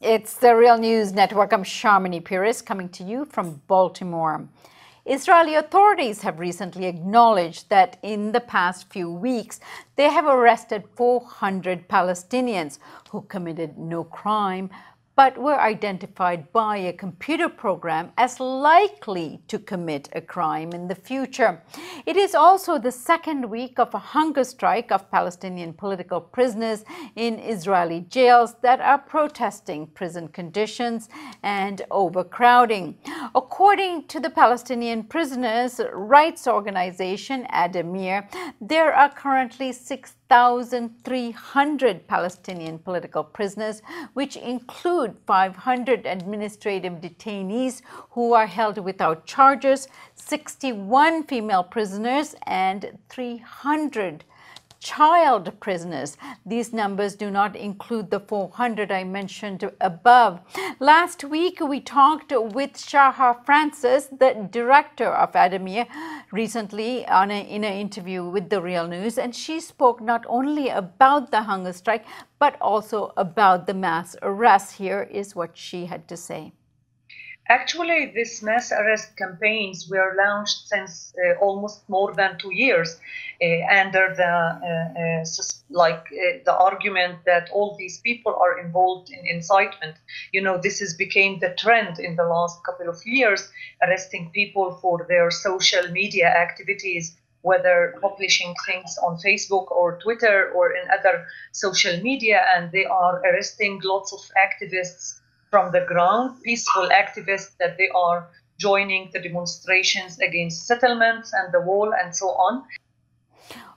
It's the Real News Network. I'm Sharmini Pires coming to you from Baltimore. Israeli authorities have recently acknowledged that in the past few weeks, they have arrested 400 Palestinians who committed no crime, but were identified by a computer program as likely to commit a crime in the future. It is also the second week of a hunger strike of Palestinian political prisoners in Israeli jails that are protesting prison conditions and overcrowding. According to the Palestinian prisoners' rights organization, Adamir, there are currently 6,300 Palestinian political prisoners, which include 500 administrative detainees who are held without charges, 61 female prisoners, and 300 child prisoners. These numbers do not include the 400 I mentioned above. Last week, we talked with Shahar Francis, the director of Adamir, recently in an interview with The Real News, and she spoke not only about the hunger strike, but also about the mass arrests. Here is what she had to say. Actually, these mass arrest campaigns were launched since almost more than 2 years under the argument that all these people are involved in incitement. You know, this has become the trend in the last couple of years, arresting people for their social media activities, whether publishing things on Facebook or Twitter or in other social media, and they are arresting lots of activists from the ground, peaceful activists that they are joining the demonstrations against settlements and the wall and so on.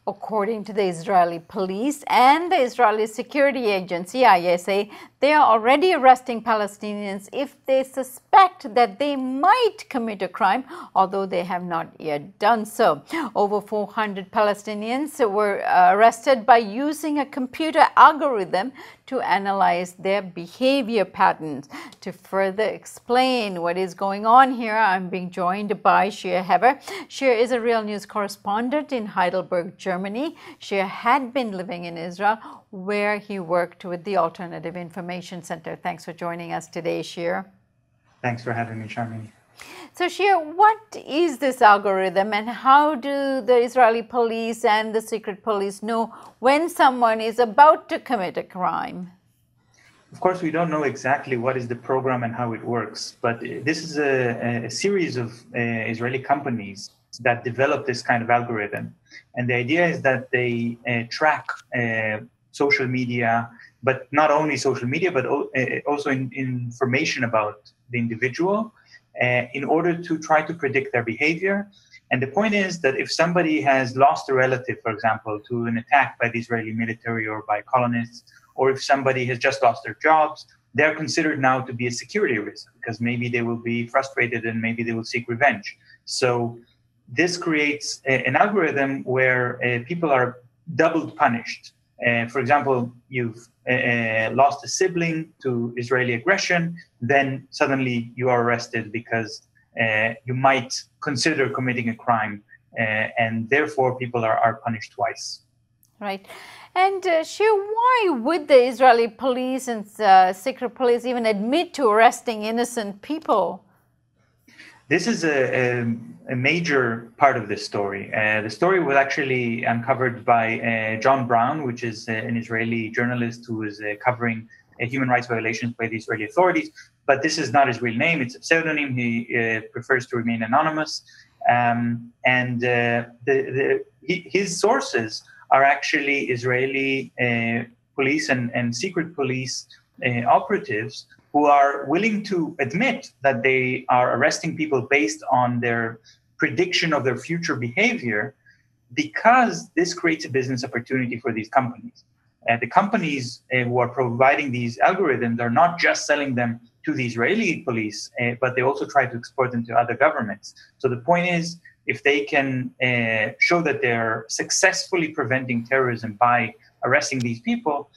According to the Israeli police and the Israeli security agency, ISA, they are already arresting Palestinians if they suspect that they might commit a crime, although they have not yet done so. Over 400 Palestinians were arrested by using a computer algorithm to analyze their behavior patterns. To further explain what is going on here, I'm being joined by Shir Heber. Shir is a Real News correspondent in Heidelberg, Germany. Shir had been living in Israel, where he worked with the Alternative Information Center. Thanks for joining us today, Shir. Thanks for having me, Sharmini. So, Shir, what is this algorithm, and how do the Israeli police and the secret police know when someone is about to commit a crime? Of course, we don't know exactly what is the program and how it works, but this is a series of Israeli companies that develop this kind of algorithm. And the idea is that they track social media, but not only social media, but also information about the individual in order to try to predict their behavior. And the point is that if somebody has lost a relative, for example, to an attack by the Israeli military or by colonists, or if somebody has just lost their jobs, they're considered now to be a security risk because maybe they will be frustrated and maybe they will seek revenge. So this creates an algorithm where people are double punished. For example, you've lost a sibling to Israeli aggression, then suddenly you are arrested because you might consider committing a crime, and therefore people are punished twice. Right. And Shir, why would the Israeli police and secret police even admit to arresting innocent people? This is a major part of this story. The story was actually uncovered by John Brown, which is an Israeli journalist who is covering human rights violations by the Israeli authorities. But this is not his real name. It's a pseudonym. He prefers to remain anonymous. His sources are actually Israeli police and secret police operatives who are willing to admit that they are arresting people based on their prediction of their future behavior, because this creates a business opportunity for these companies. The companies who are providing these algorithms are not just selling them to the Israeli police, but they also try to export them to other governments. So the point is, if they can show that they're successfully preventing terrorism by arresting these people,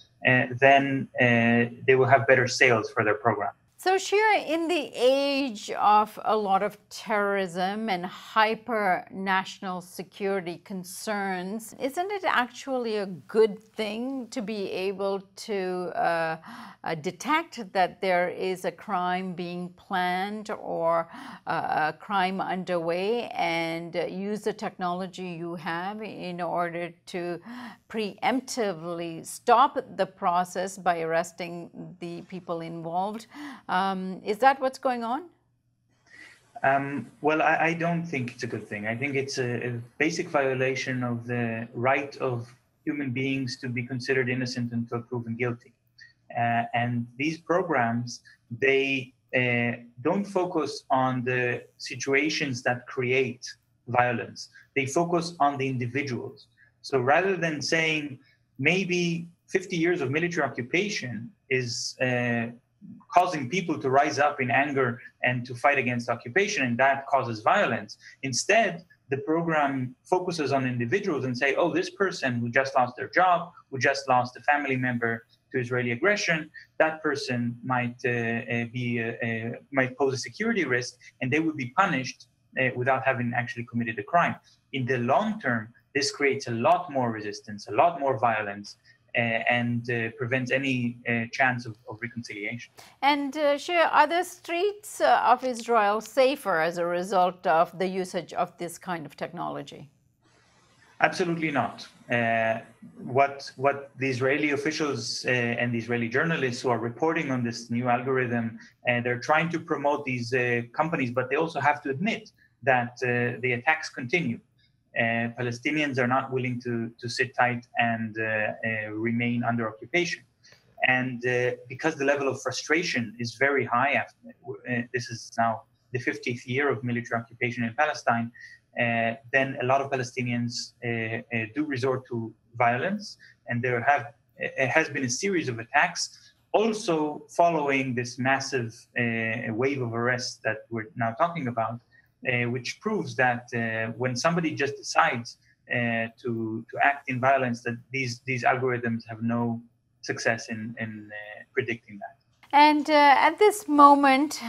then they will have better sales for their program. So, Shira, in the age of a lot of terrorism and hyper national security concerns, isn't it actually a good thing to be able to detect that there is a crime being planned or a crime underway and use the technology you have in order to preemptively stop the process by arresting the people involved? Is that what's going on? Well, I don't think it's a good thing. I think it's a basic violation of the right of human beings to be considered innocent until proven guilty. And these programs, they don't focus on the situations that create violence. They focus on the individuals. So rather than saying maybe 50 years of military occupation is causing people to rise up in anger and to fight against occupation, and that causes violence. Instead, the program focuses on individuals and say, oh, this person who just lost their job, who just lost a family member to Israeli aggression, that person might pose a security risk, and they would be punished without having actually committed a crime. In the long term, this creates a lot more resistance, a lot more violence, and prevents any chance of reconciliation. And Shia, are the streets of Israel safer as a result of the usage of this kind of technology? Absolutely not. What the Israeli officials and the Israeli journalists who are reporting on this new algorithm, they're trying to promote these companies, but they also have to admit that the attacks continue. Palestinians are not willing to sit tight and remain under occupation. And because the level of frustration is very high, this is now the 50th year of military occupation in Palestine, then a lot of Palestinians do resort to violence, and there has been a series of attacks, also following this massive wave of arrests that we're now talking about, which proves that when somebody just decides to act in violence, that these algorithms have no success in predicting that. And at this moment,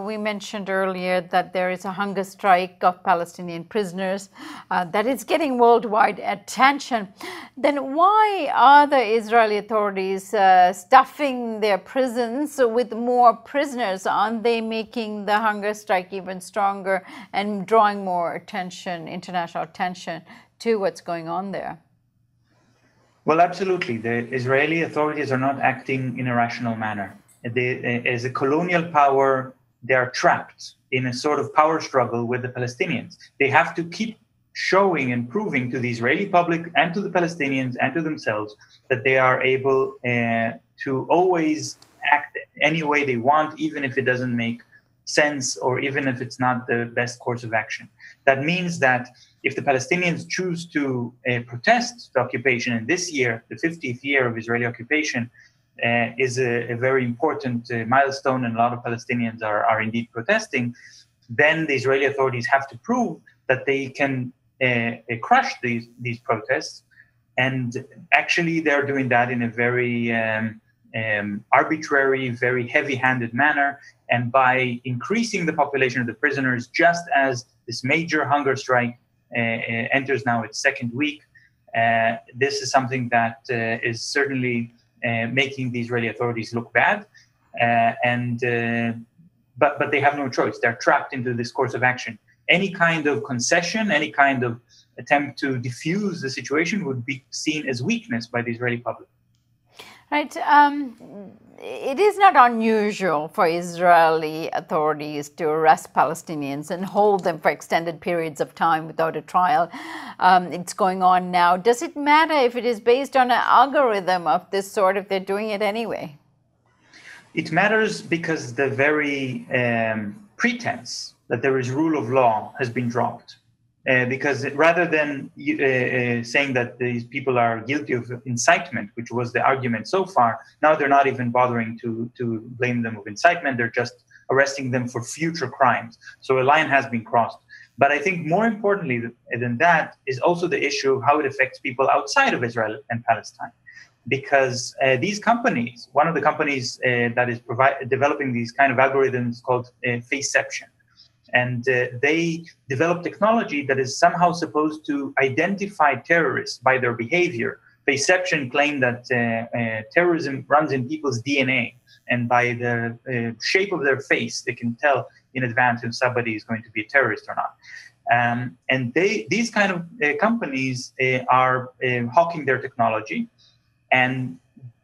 we mentioned earlier that there is a hunger strike of Palestinian prisoners that is getting worldwide attention. Then why are the Israeli authorities stuffing their prisons with more prisoners? Aren't they making the hunger strike even stronger and drawing more attention, international attention, to what's going on there? Well, absolutely. The Israeli authorities are not acting in a rational manner. As a colonial power, they are trapped in a sort of power struggle with the Palestinians. They have to keep showing and proving to the Israeli public and to the Palestinians and to themselves that they are able to always act any way they want, even if it doesn't make sense or even if it's not the best course of action. That means that if the Palestinians choose to protest the occupation, and this year, the 50th year of Israeli occupation, is a very important milestone, and a lot of Palestinians are indeed protesting, then the Israeli authorities have to prove that they can crush these protests. And actually, they're doing that in a very arbitrary, very heavy-handed manner. And by increasing the population of the prisoners, just as this major hunger strike enters now its second week, this is something that is certainly making the Israeli authorities look bad, but they have no choice. They're trapped into this course of action. Any kind of concession, any kind of attempt to diffuse the situation would be seen as weakness by the Israeli public. Right. It is not unusual for Israeli authorities to arrest Palestinians and hold them for extended periods of time without a trial. It's going on now. Does it matter if it is based on an algorithm of this sort if they're doing it anyway? It matters because the very pretense that there is rule of law has been dropped. Because rather than saying that these people are guilty of incitement, which was the argument so far, now they're not even bothering to blame them of incitement. They're just arresting them for future crimes. So a line has been crossed. But I think more importantly than that is also the issue of how it affects people outside of Israel and Palestine. because these companies, one of the companies that is developing these kind of algorithms called Faceception, and they develop technology that is somehow supposed to identify terrorists by their behavior. Faceception claimed that terrorism runs in people's DNA, and by the shape of their face, they can tell in advance if somebody is going to be a terrorist or not. And these kind of companies are hawking their technology, and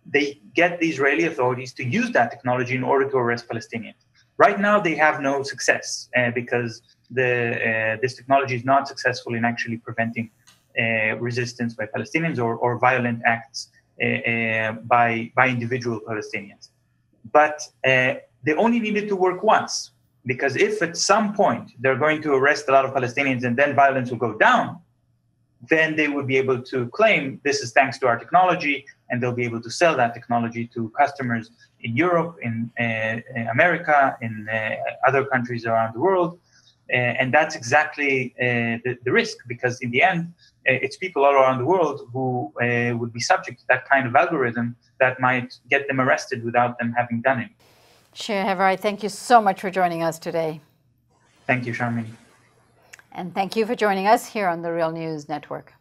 they get the Israeli authorities to use that technology in order to arrest Palestinians. Right now, they have no success because this technology is not successful in actually preventing resistance by Palestinians or violent acts by individual Palestinians. But they only needed to work once, because if at some point they're going to arrest a lot of Palestinians and then violence will go down, then they would be able to claim this is thanks to our technology, and they'll be able to sell that technology to customers in Europe, in America, in other countries around the world. And that's exactly the risk, because in the end, it's people all around the world who would be subject to that kind of algorithm that might get them arrested without them having done it. Shir Hevarai, thank you so much for joining us today. Thank you, Sharmini. And thank you for joining us here on the Real News Network.